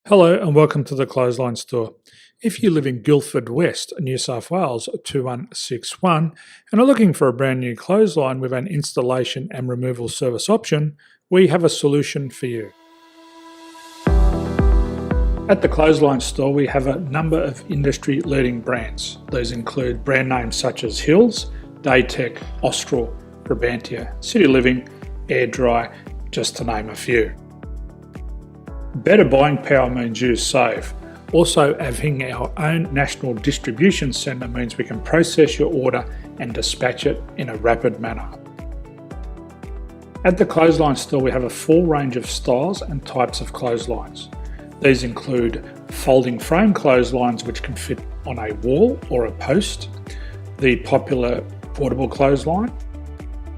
Hello and welcome to the Clothesline Store. If you live in Guildford West, New South Wales 2161 and are looking for a brand new clothesline with an installation and removal service option, we have a solution for you. At the Clothesline Store we have a number of industry leading brands. These include brand names such as Hills, Daytech, Austral, Brabantia, City Living, Air Dry, just to name a few. Better buying power means you save. Also, having our own national distribution centre means we can process your order and dispatch it in a rapid manner. At the Clothesline Store we have a full range of styles and types of clotheslines. These include folding frame clotheslines which can fit on a wall or a post, the popular portable clothesline,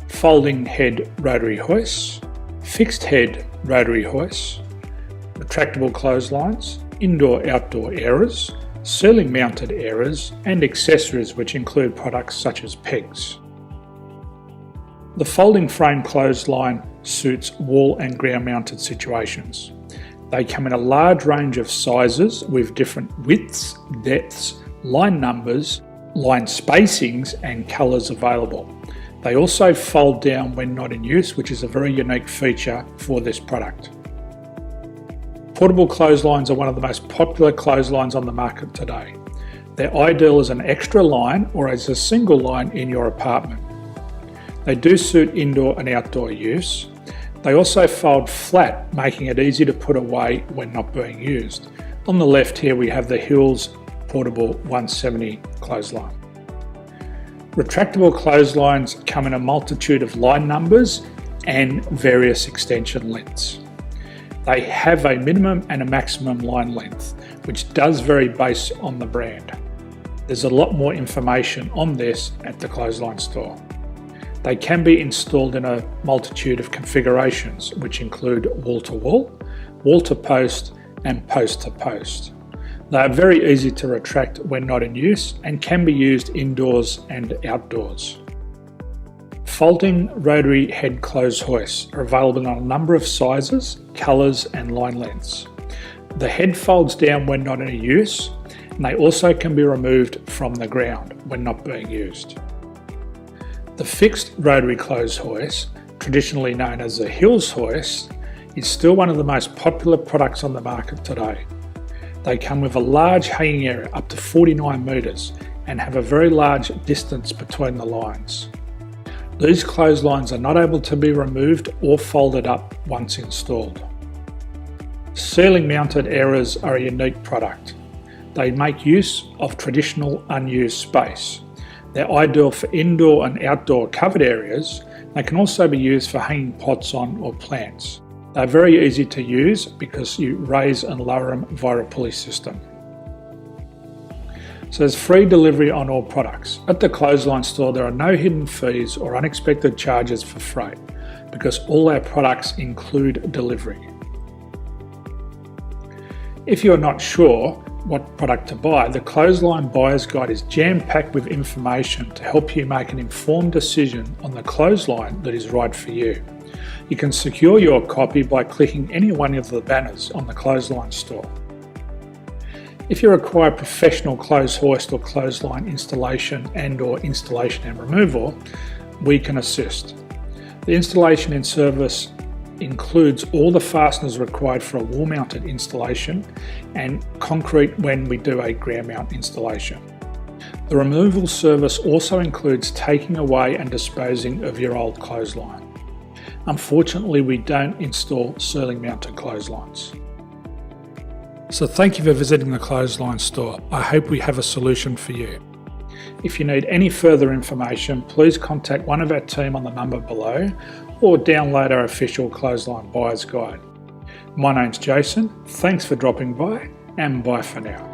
folding head rotary hoists, fixed head rotary hoists, retractable clotheslines, indoor-outdoor airers, ceiling mounted airers and accessories which include products such as pegs. The folding frame clothesline suits wall and ground mounted situations. They come in a large range of sizes with different widths, depths, line numbers, line spacings and colours available. They also fold down when not in use, which is a very unique feature for this product. Portable clotheslines are one of the most popular clotheslines on the market today. They're ideal as an extra line or as a single line in your apartment. They do suit indoor and outdoor use. They also fold flat, making it easy to put away when not being used. On the left here we have the Hills Portable 170 clothesline. Retractable clotheslines come in a multitude of line numbers and various extension lengths. They have a minimum and a maximum line length, which does vary based on the brand. There's a lot more information on this at the Clothesline Store. They can be installed in a multitude of configurations, which include wall-to-wall, wall-to-post and post-to-post. They are very easy to retract when not in use and can be used indoors and outdoors. Folding rotary head clothes hoists are available in a number of sizes, colours and line lengths. The head folds down when not in use and they also can be removed from the ground when not being used. The fixed rotary clothes hoist, traditionally known as the Hills hoist, is still one of the most popular products on the market today. They come with a large hanging area up to 49 metres and have a very large distance between the lines. These clotheslines are not able to be removed or folded up once installed. Ceiling mounted airers are a unique product. They make use of traditional unused space. They're ideal for indoor and outdoor covered areas. They can also be used for hanging pots on or plants. They're very easy to use because you raise and lower them via a pulley system. So there's free delivery on all products. At the Clothesline Store there are no hidden fees or unexpected charges for freight because all our products include delivery. If you're not sure what product to buy, the Clothesline Buyer's Guide is jam-packed with information to help you make an informed decision on the clothesline that is right for you. You can secure your copy by clicking any one of the banners on the Clothesline Store. If you require professional clothes hoist or clothesline installation and/or installation and removal, we can assist. The installation and service includes all the fasteners required for a wall-mounted installation and concrete when we do a ground mount installation. The removal service also includes taking away and disposing of your old clothesline. Unfortunately, we don't install ceiling mounted clotheslines. So thank you for visiting the Clothesline Store. I hope we have a solution for you. If you need any further information, please contact one of our team on the number below or download our official Clothesline Buyer's Guide. My name's Jason, thanks for dropping by and bye for now.